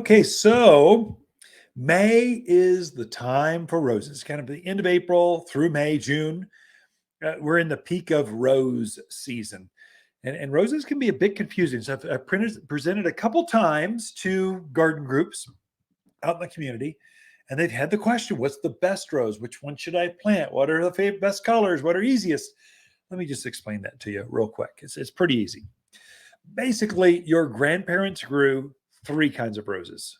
Okay, so May is the time for roses, kind of the end of April through May, June. We're in the peak of rose season. And roses can be a bit confusing. So I've presented a couple times to garden groups out in the community, and they've had the question, what's the best rose? Which one should I plant? What are the best colors? What are easiest? Let me just explain that to you real quick. It's pretty easy. Basically, your grandparents grew three kinds of roses.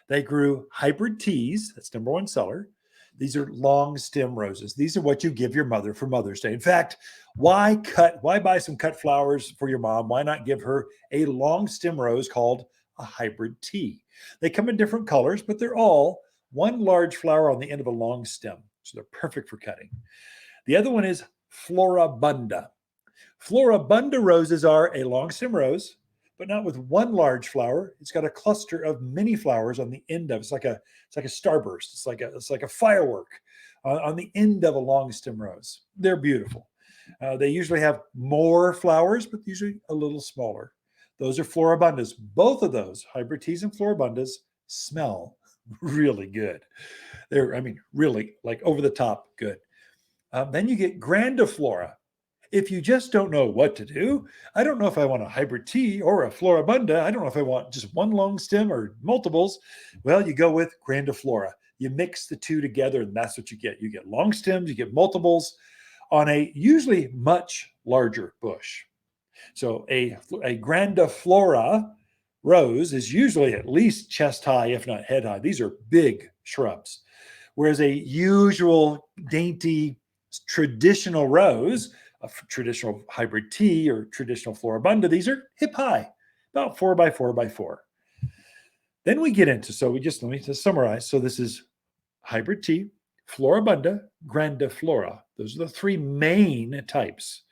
They grew hybrid teas. That's number one seller. These are long stem roses. These are what you give your mother for Mother's Day. In fact, why buy some cut flowers for your mom? Why not give her a long stem rose called a hybrid tea? They come in different colors, but they're all one large flower on the end of a long stem. So they're perfect for cutting. The other one is Floribunda. Floribunda roses are a long stem rose, but not with one large flower. It's got a cluster of many flowers on the end of it. It's like a starburst. It's like a firework on the end of a long stem rose. They're beautiful. They usually have more flowers, but usually a little smaller. Those are Floribundas. Both of those, hybrid teas and Floribundas, smell really good. They're, really like over the top good. Then you get Grandiflora. If you just don't know what to do, I don't know if I want a hybrid tea or a Floribunda. I don't know if I want just one long stem or multiples. Well, you go with Grandiflora. You mix the two together, and that's what you get. You get long stems, you get multiples on a usually much larger bush. So a Grandiflora rose is usually at least chest high, if not head high. These are big shrubs. Whereas a usual dainty traditional rose, a traditional hybrid tea or traditional Floribunda, these are hip high, about 4 by 4 by 4. Then we get into, let me just summarize. So this is hybrid tea, Floribunda, Grandiflora. Those are the three main types.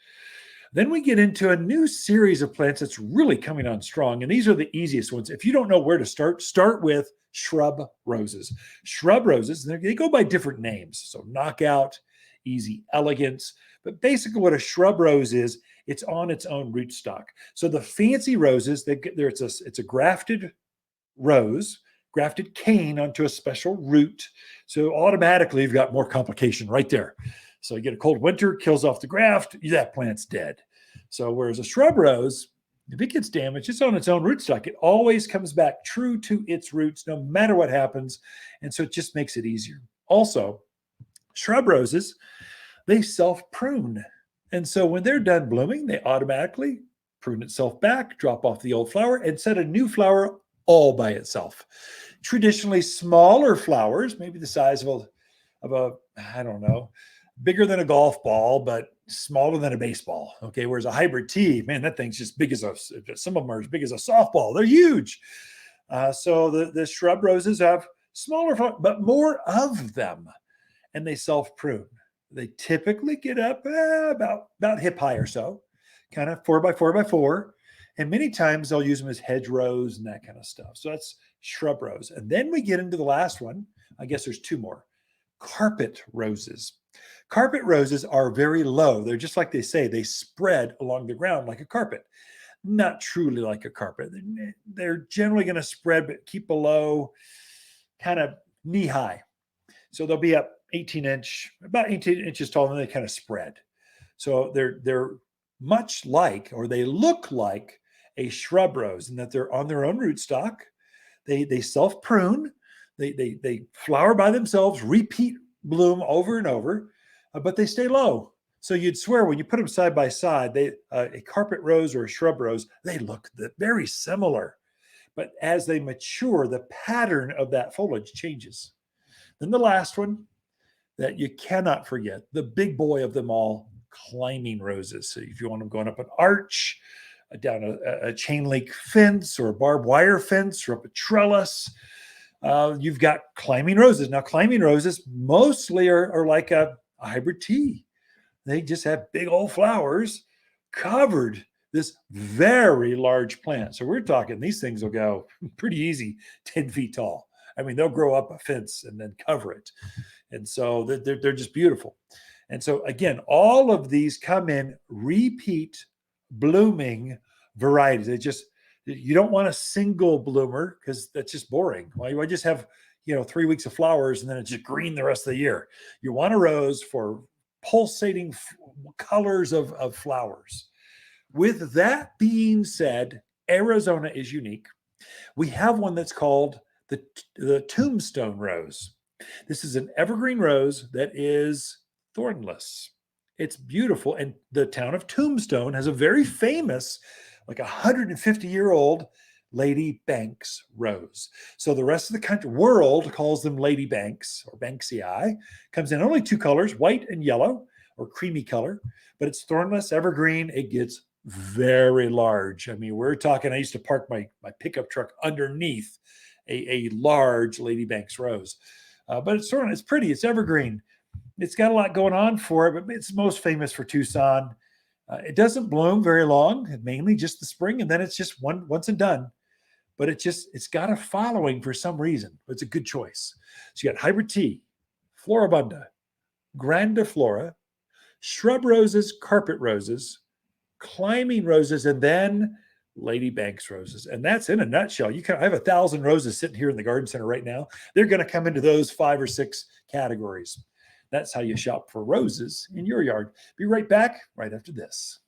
Then we get into a new series of plants that's really coming on strong. And these are the easiest ones. If you don't know where to start with shrub roses. Shrub roses, they go by different names. So knockout, easy elegance. But basically what a shrub rose is, it's on its own rootstock. So the fancy roses, it's a grafted rose, grafted cane onto a special root. So automatically you've got more complication right there. So you get a cold winter, kills off the graft, that plant's dead. So whereas a shrub rose, if it gets damaged, it's on its own rootstock. It always comes back true to its roots, no matter what happens. And so it just makes it easier. Also, shrub roses, they self-prune. And so when they're done blooming, they automatically prune itself back, drop off the old flower, and set a new flower all by itself. Traditionally smaller flowers, maybe the size of a I don't know, bigger than a golf ball, but smaller than a baseball. Okay, whereas a hybrid tea, man, that thing's just big as some of them are as big as a softball. They're huge. So the shrub roses have smaller flowers, but more of them, and they self-prune. They typically get up about hip high or so, kind of 4 by 4 by 4. And many times they'll use them as hedgerows and that kind of stuff. So that's shrub rose. And then we get into the last one. I guess there's two more. Carpet roses. Carpet roses are very low. They're just like they say, they spread along the ground like a carpet. Not truly like a carpet. They're generally going to spread, but keep below kind of knee high. So they'll be up about 18 inches tall, and they kind of spread. So they're much like, or they look like a shrub rose in that they're on their own rootstock. They self-prune. They flower by themselves, repeat bloom over and over, but they stay low. So you'd swear when you put them side by side, a carpet rose or a shrub rose, they look very similar. But as they mature, the pattern of that foliage changes. Then the last one that you cannot forget, the big boy of them all, climbing roses. So if you want them going up an arch, down a chain link fence or a barbed wire fence or up a trellis, you've got climbing roses. Now, climbing roses mostly are like a hybrid tea. They just have big old flowers covered this very large plant. So we're talking these things will go pretty easy, 10 feet tall. They'll grow up a fence and then cover it. And so they're just beautiful. And so again, all of these come in repeat blooming varieties. They just You don't want a single bloomer because that's just boring. Why just have 3 weeks of flowers and then it's just green the rest of the year? You want a rose for pulsating colors of flowers. With that being said, Arizona is unique. We have one that's called the tombstone rose. This is an evergreen rose that is thornless. It's beautiful. And the town of Tombstone has a very famous, like 150-year-old Lady Banks rose. So the rest of the country world calls them Lady Banks or Banksii. Comes in only two colors, white and yellow or creamy color, but it's thornless, evergreen. It gets very large. I mean, we're talking, I used to park my pickup truck underneath a large Lady Banks rose. But it's pretty, it's evergreen. It's got a lot going on for it, but it's most famous for Tucson. It doesn't bloom very long, mainly just the spring, and then it's just once and done. But it's got a following for some reason. It's a good choice. So you got hybrid tea, floribunda, grandiflora, shrub roses, carpet roses, climbing roses, and then Lady Banks roses. And that's in a nutshell. I have 1,000 roses sitting here in the garden center right now. They're going to come into those 5 or 6 categories. That's how you shop for roses in your yard. Be right back right after this.